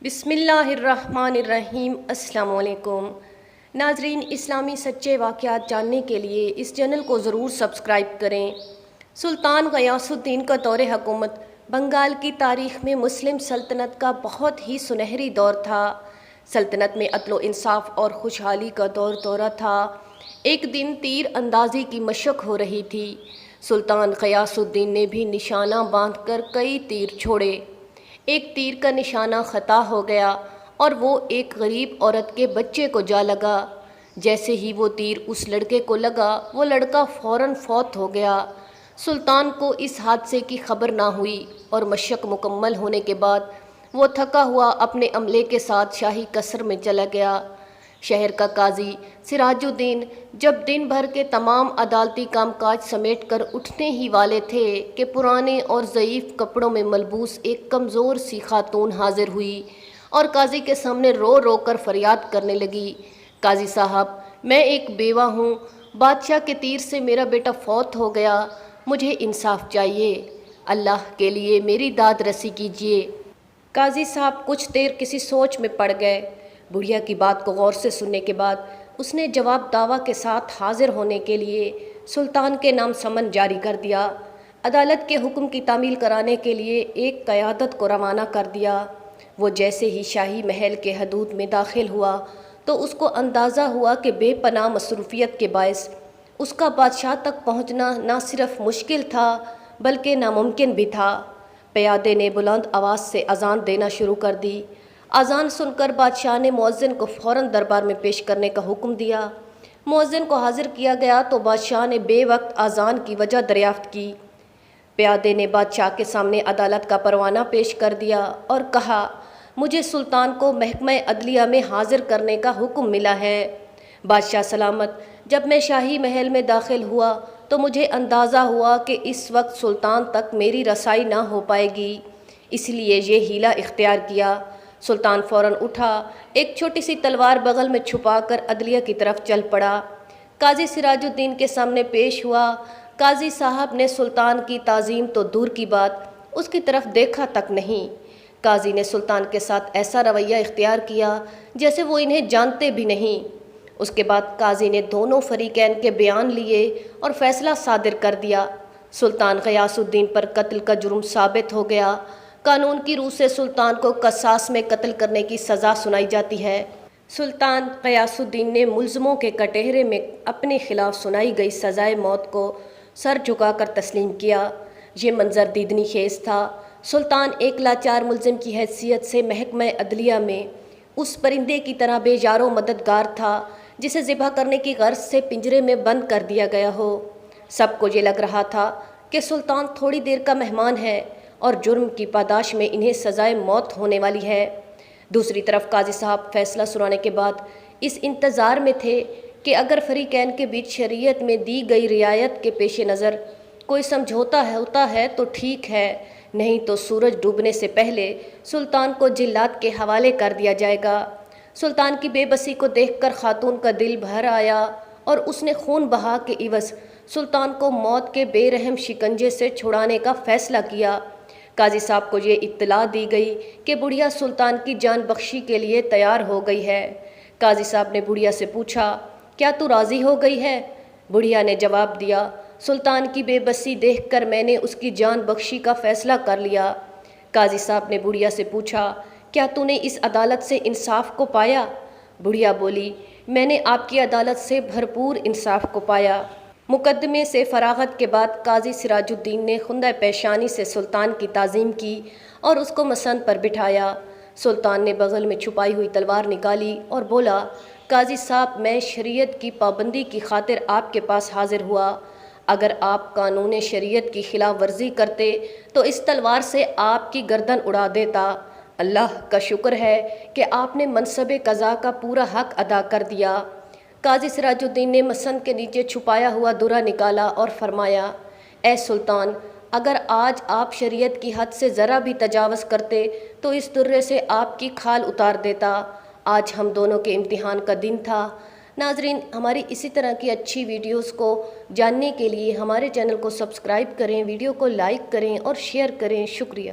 بسم اللہ الرحمن الرحیم۔ السلام علیکم ناظرین، اسلامی سچے واقعات جاننے کے لیے اس چینل کو ضرور سبسکرائب کریں۔ سلطان غیاث الدین کا دور حکومت بنگال کی تاریخ میں مسلم سلطنت کا بہت ہی سنہری دور تھا۔ سلطنت میں عدل و انصاف اور خوشحالی کا دورہ تھا۔ ایک دن تیر اندازی کی مشق ہو رہی تھی۔ سلطان غیاث الدین نے بھی نشانہ باندھ کر کئی تیر چھوڑے۔ ایک تیر کا نشانہ خطا ہو گیا اور وہ ایک غریب عورت کے بچے کو جا لگا۔ جیسے ہی وہ تیر اس لڑکے کو لگا، وہ لڑکا فوراً فوت ہو گیا۔ سلطان کو اس حادثے کی خبر نہ ہوئی اور مشق مکمل ہونے کے بعد وہ تھکا ہوا اپنے عملے کے ساتھ شاہی قصر میں چلا گیا۔ شہر کا قاضی سراج الدین جب دن بھر کے تمام عدالتی کام کاج سمیٹ کر اٹھنے ہی والے تھے کہ پرانے اور ضعیف کپڑوں میں ملبوس ایک کمزور سی خاتون حاضر ہوئی اور قاضی کے سامنے رو رو کر فریاد کرنے لگی، قاضی صاحب، میں ایک بیوہ ہوں، بادشاہ کے تیر سے میرا بیٹا فوت ہو گیا، مجھے انصاف چاہیے، اللہ کے لیے میری داد رسی کیجیے۔ قاضی صاحب کچھ دیر کسی سوچ میں پڑ گئے۔ بڑھیا کی بات کو غور سے سننے کے بعد اس نے جواب دعویٰ کے ساتھ حاضر ہونے کے لیے سلطان کے نام سمن جاری کر دیا۔ عدالت کے حکم کی تعمیل کرانے کے لیے ایک قیادت کو روانہ کر دیا۔ وہ جیسے ہی شاہی محل کے حدود میں داخل ہوا تو اس کو اندازہ ہوا کہ بے پناہ مصروفیت کے باعث اس کا بادشاہ تک پہنچنا نہ صرف مشکل تھا بلکہ ناممکن بھی تھا۔ پیادے نے بلند آواز سے اذان دینا شروع کر دی۔ اذان سن کر بادشاہ نے مؤذن کو فوراً دربار میں پیش کرنے کا حکم دیا۔ مؤذن کو حاضر کیا گیا تو بادشاہ نے بے وقت اذان کی وجہ دریافت کی۔ پیادے نے بادشاہ کے سامنے عدالت کا پروانہ پیش کر دیا اور کہا، مجھے سلطان کو محکمہ عدلیہ میں حاضر کرنے کا حکم ملا ہے۔ بادشاہ سلامت، جب میں شاہی محل میں داخل ہوا تو مجھے اندازہ ہوا کہ اس وقت سلطان تک میری رسائی نہ ہو پائے گی، اس لیے یہ حیلہ اختیار کیا۔ سلطان فوراً اٹھا، ایک چھوٹی سی تلوار بغل میں چھپا کر عدلیہ کی طرف چل پڑا۔ قاضی سراج الدین کے سامنے پیش ہوا۔ قاضی صاحب نے سلطان کی تعظیم تو دور کی بات، اس کی طرف دیکھا تک نہیں۔ قاضی نے سلطان کے ساتھ ایسا رویہ اختیار کیا جیسے وہ انہیں جانتے بھی نہیں۔ اس کے بعد قاضی نے دونوں فریقین کے بیان لیے اور فیصلہ صادر کر دیا۔ سلطان غیاث الدین پر قتل کا جرم ثابت ہو گیا۔ قانون کی روح سے سلطان کو قصاص میں قتل کرنے کی سزا سنائی جاتی ہے۔ سلطان غیاث الدین نے ملزموں کے کٹہرے میں اپنے خلاف سنائی گئی سزائے موت کو سر جھکا کر تسلیم کیا۔ یہ منظر دیدنی خیز تھا۔ سلطان ایک لاچار ملزم کی حیثیت سے محکمہ عدلیہ میں اس پرندے کی طرح بے یار و مددگار تھا جسے ذبح کرنے کی غرض سے پنجرے میں بند کر دیا گیا ہو۔ سب کو یہ لگ رہا تھا کہ سلطان تھوڑی دیر کا مہمان ہے اور جرم کی پاداش میں انہیں سزائے موت ہونے والی ہے۔ دوسری طرف قاضی صاحب فیصلہ سنانے کے بعد اس انتظار میں تھے کہ اگر فریقین کے بیچ شریعت میں دی گئی رعایت کے پیش نظر کوئی سمجھوتا ہوتا ہے تو ٹھیک ہے، نہیں تو سورج ڈوبنے سے پہلے سلطان کو جلات کے حوالے کر دیا جائے گا۔ سلطان کی بے بسی کو دیکھ کر خاتون کا دل بھر آیا اور اس نے خون بہا کے عوض سلطان کو موت کے بے رحم شکنجے سے چھڑانے کا فیصلہ کیا۔ قاضی صاحب کو یہ اطلاع دی گئی کہ بڑھیا سلطان کی جان بخشی کے لیے تیار ہو گئی ہے۔ قاضی صاحب نے بڑھیا سے پوچھا، کیا تو راضی ہو گئی ہے؟ بڑھیا نے جواب دیا، سلطان کی بے بسی دیکھ کر میں نے اس کی جان بخشی کا فیصلہ کر لیا۔ قاضی صاحب نے بڑھیا سے پوچھا، کیا تو نے اس عدالت سے انصاف کو پایا؟ بڑھیا بولی، میں نے آپ کی عدالت سے بھرپور انصاف کو پایا۔ مقدمے سے فراغت کے بعد قاضی سراج الدین نے خندہ پیشانی سے سلطان کی تعظیم کی اور اس کو مسند پر بٹھایا۔ سلطان نے بغل میں چھپائی ہوئی تلوار نکالی اور بولا، قاضی صاحب، میں شریعت کی پابندی کی خاطر آپ کے پاس حاضر ہوا۔ اگر آپ قانون شریعت کی خلاف ورزی کرتے تو اس تلوار سے آپ کی گردن اڑا دیتا۔ اللہ کا شکر ہے کہ آپ نے منصب قضا کا پورا حق ادا کر دیا۔ قاضی سراج الدین نے مسند کے نیچے چھپایا ہوا درہ نکالا اور فرمایا، اے سلطان، اگر آج آپ شریعت کی حد سے ذرا بھی تجاوز کرتے تو اس درے سے آپ کی کھال اتار دیتا۔ آج ہم دونوں کے امتحان کا دن تھا۔ ناظرین، ہماری اسی طرح کی اچھی ویڈیوز کو جاننے کے لیے ہمارے چینل کو سبسکرائب کریں، ویڈیو کو لائک کریں اور شیئر کریں۔ شکریہ۔